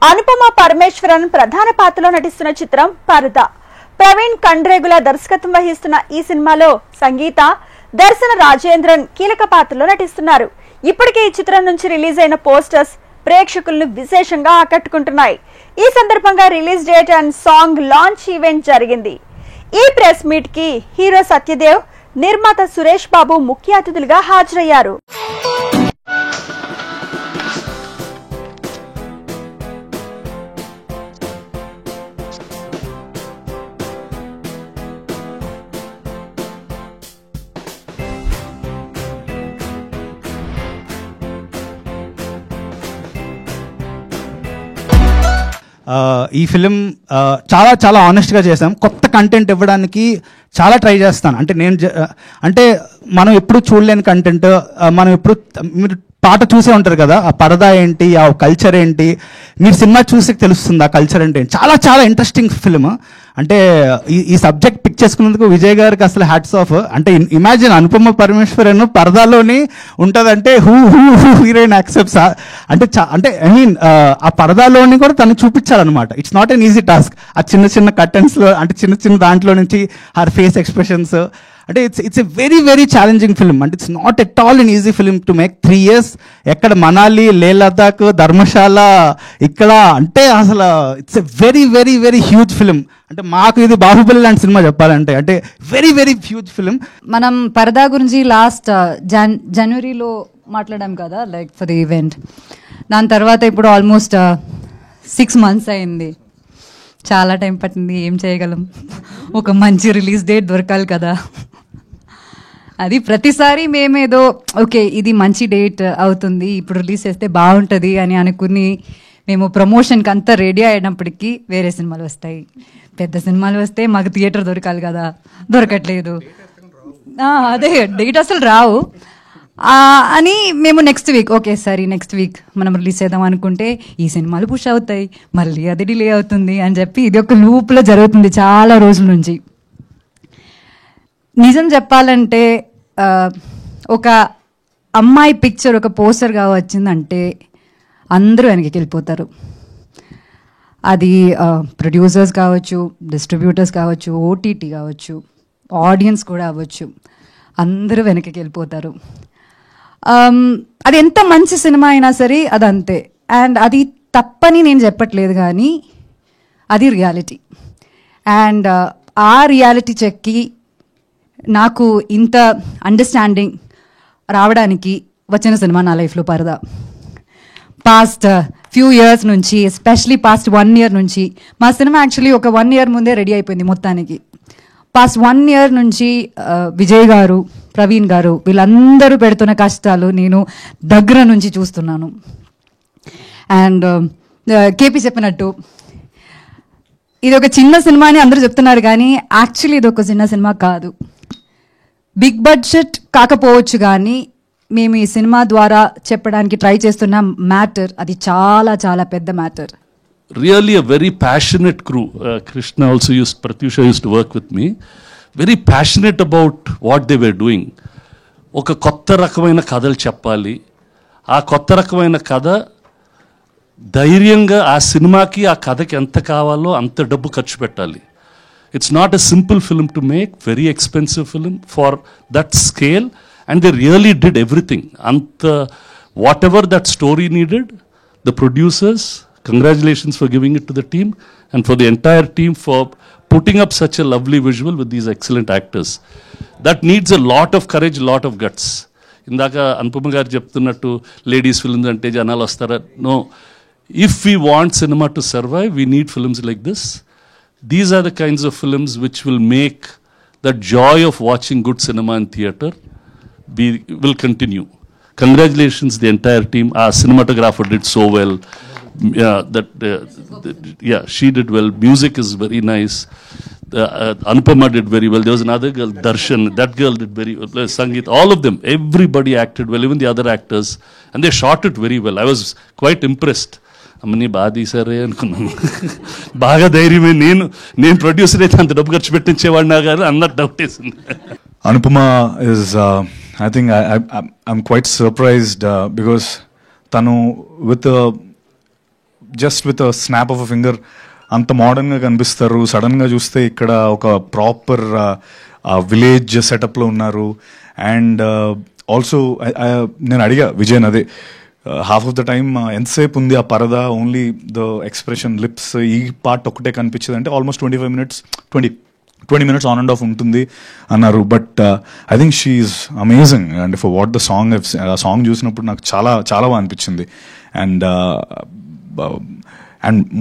అనుపమ పరమేశ్వరన్ ప్రధాన పాత్రలో నటిస్తున్న చిత్రం పరద. ప్రవీణ్ కండ్రేగుల దర్శకత్వం వహిస్తున్న ఈ సినిమాలో సంగీత, దర్శన రాజేంద్రన్ కీలక పాత్రలో నటిస్తున్నారు. ఇప్పటికే ఈ చిత్రం నుంచి రిలీజ్ అయిన పోస్టర్స్ ప్రేక్షకులను విశేషంగా ఆకట్టుకుంటున్నాయి. ఈ సందర్భంగా release date and song launch event జరిగింది. ఈ ప్రెస్ మీట్ కి హీరో సత్యదేవ్, నిర్మాత సురేష్ బాబు ముఖ్య అతిథులుగా హాజరయ్యారు. ఈ ఫిలిం చాలా చాలా ఆనెస్ట్గా చేసాం. కొత్త కంటెంట్ ఇవ్వడానికి చాలా ట్రై చేస్తాను. అంటే మనం ఎప్పుడు చూడలేని కంటెంట్, మనం ఎప్పుడు మీరు పాట చూసే ఉంటారు కదా, ఆ పరదా ఏంటి, ఆ కల్చర్ ఏంటి, మీరు సినిమా చూసి తెలుస్తుంది ఆ కల్చర్ అంటే. చాలా చాలా ఇంట్రెస్టింగ్ ఫిలిం. అంటే ఈ సబ్జెక్ట్ పిక్ చేసుకున్నందుకు విజయ్ గారికి అసలు హ్యాట్స్ ఆఫ్. అంటే ఇమాజిన్ అనుపమ పరమేశ్వరన్ పరదాలోని ఉంటుందంటే హూ హీరోయిన్ యాక్సెప్ట్స్. అంటే ఐ మీన్ ఆ పరదాలోని కూడా తను చూపించాలన్నమాట. It's not an easy task. ఆ చిన్న చిన్న కర్టెన్స్లో, అంటే చిన్న చిన్న దాంట్లో నుంచి హర్ ఫేస్ ఎక్స్ప్రెషన్స్, అంటే it's a very very challenging film. అంటే it's not at all an easy film to make. 3 years ఎక్కడ మనాలి, లే లదాఖ్, ధర్మశాల, ఇక్కడ అంటే అసలు it's a very very very huge film. అంటే మాకు ఇది బాహుబలి లాంటి సినిమా చెప్పాలంటే. అంటే వెరీ వెరీ హ్యూజ్ ఫిల్మ్. మనం పరదా గురించి లాస్ట్ జనవరిలో మాట్లాడాం కదా, లైక్ ఫర్ ది ఈవెంట్. దాని తర్వాత ఇప్పుడు ఆల్మోస్ట్ 6 months అయింది. చాలా టైం పట్టింది. ఏం చేయగలం, ఒక మంచి రిలీజ్ డేట్ దొరకాలి కదా. అది ప్రతిసారి మేమేదో ఓకే ఇది మంచి డేట్ అవుతుంది, ఇప్పుడు రిలీజ్ చేస్తే బాగుంటుంది అని అనుకుని మేము ప్రమోషన్కి అంతా రెడీ అయినప్పటికీ వేరే సినిమాలు వస్తాయి. పెద్ద సినిమాలు వస్తే మాకు థియేటర్ దొరకాలి కదా, దొరకట్లేదు. అదే డేట్ అసలు రావు అని మేము నెక్స్ట్ వీక్ ఓకే సరే నెక్స్ట్ వీక్ మనం రిలీజ్ చేద్దాం అనుకుంటే ఈ సినిమాలు పుష్ అవుతాయి, మళ్ళీ అది డిలే అవుతుంది అని చెప్పి ఇది ఒక లూప్లో జరుగుతుంది చాలా రోజుల నుంచి. నిజం చెప్పాలంటే ఒక అమ్మాయి పిక్చర్ ఒక పోస్టర్గా వచ్చిందంటే అందరూ వెనక్కి వెళ్ళిపోతారు. అది ప్రొడ్యూసర్స్ కావచ్చు, డిస్ట్రిబ్యూటర్స్ కావచ్చు, ఓటీటీ కావచ్చు, ఆడియన్స్ కూడా అవ్వచ్చు, అందరూ వెనక్కి వెళ్ళిపోతారు. అది ఎంత మంచి సినిమా అయినా సరే అదంతే. అండ్ అది తప్పని నేను చెప్పట్లేదు, కానీ అది రియాలిటీ. అండ్ ఆ రియాలిటీ చెక్కి నాకు ఇంత అండర్స్టాండింగ్ రావడానికి వచ్చిన సినిమా నా లైఫ్లో పరదా. పాస్ట్ ఫ్యూ ఇయర్స్ నుంచి, ఎస్పెషలీ పాస్ట్ 1 year నుంచి, మా సినిమా యాక్చువల్లీ ఒక 1 year ముందే రెడీ అయిపోయింది మొత్తానికి. పాస్ట్ 1 year నుంచి విజయ్ గారు, ప్రవీణ్ గారు వీళ్ళందరూ పెడుతున్న కష్టాలు నేను దగ్గర నుంచి చూస్తున్నాను. అండ్ కేపీ చెప్పినట్టు ఇది ఒక చిన్న సినిమా అని అందరూ చెప్తున్నారు, కానీ యాక్చువల్లీ ఇది ఒక చిన్న సినిమా కాదు. బిగ్ బడ్జెట్ కాకపోవచ్చు, కానీ మేము ఈ సినిమా ద్వారా చెప్పడానికి ట్రై చేస్తున్న మ్యాటర్ అది చాలా చాలా పెద్ద matter. Really a very passionate crew. Krishna also Pratyusha used to work with me. Very passionate about what they were doing. ఒక కొత్త రకమైన కథలు చెప్పాలి. ఆ కొత్త రకమైన కథ ధైర్యంగా ఆ సినిమాకి ఆ కథకి ఎంత కావాలో అంత డబ్బు ఖర్చు పెట్టాలి. It's not a simple film to make, very expensive film for that scale, and they really did everything. Whatever that story needed, the producers, congratulations for giving it to the team, and for the entire team for putting up such a lovely visual with these excellent actors. That needs a lot of courage, a lot of guts. ఇందాక అనుపమ గారు చెప్తున్నట్టు ladies films అంటే జనాలు వస్తారా? No, if we want cinema to survive, we need films like this. These are the kinds of films which will make the joy of watching good cinema in theatre will continue. Congratulations the entire team. Our cinematographer did so well. She did well. Music is very nice. Anupama did very well. There was another girl, Darshan. That girl did very well. Sangeet, all of them, everybody acted well, even the other actors, and they shot it very well. I was quite impressed. అమ్మని బాగా తీసారే అనుకున్నాను. బాగా ధైర్యమే. నేను producer అయితే అంత డబ్బు ఖర్చు పెట్టించేవాడినా కానీ అన్నట్టు డౌట్ వేసింది. Anupama is I think I'm quite surprised because తను with just with a snap of a finger అంత మోడర్న్గా కనిపిస్తారు. సడన్గా చూస్తే ఇక్కడ ఒక ప్రాపర్ విలేజ్ సెటప్లో ఉన్నారు. అండ్ ఆల్సో నేను అడిగా విజయన్ అదే, హాఫ్ ఆఫ్ ద టైమ్ ఎంతసేపు ఉంది ఆ పరదా, ఓన్లీ ద ఎక్స్ప్రెషన్ లిప్స్ ఈ పార్ట్ ఒకటే కనిపించింది అంటే almost 25 minutes 20 minutes on and off ఉంటుంది అన్నారు. But I think she's amazing and for what the song, ఆ సాంగ్ చూసినప్పుడు నాకు చాలా చాలా బాగా అనిపించింది. And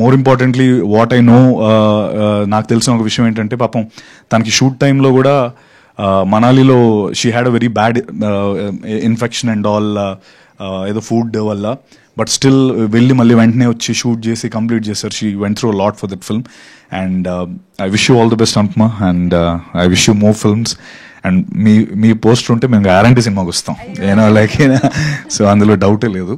more importantly what I know, నాకు తెలిసిన ఒక విషయం ఏంటంటే పాపం తనకి షూట్ టైంలో కూడా మనాలిలో she had a very bad infection and all, ఏదో ఫుడ్ వల్ల. బట్ స్టిల్ వెళ్ళి మళ్ళీ వెంటనే వచ్చి షూట్ చేసి కంప్లీట్ చేశారు. She went through lot for that film. And I wish you all the best Anupama, and I wish you more films. And మీ poster ఉంటే మేము గ్యారంటీ సినిమాకి వస్తాం, ఏనా లైక్, సో అందులో డౌటే లేదు.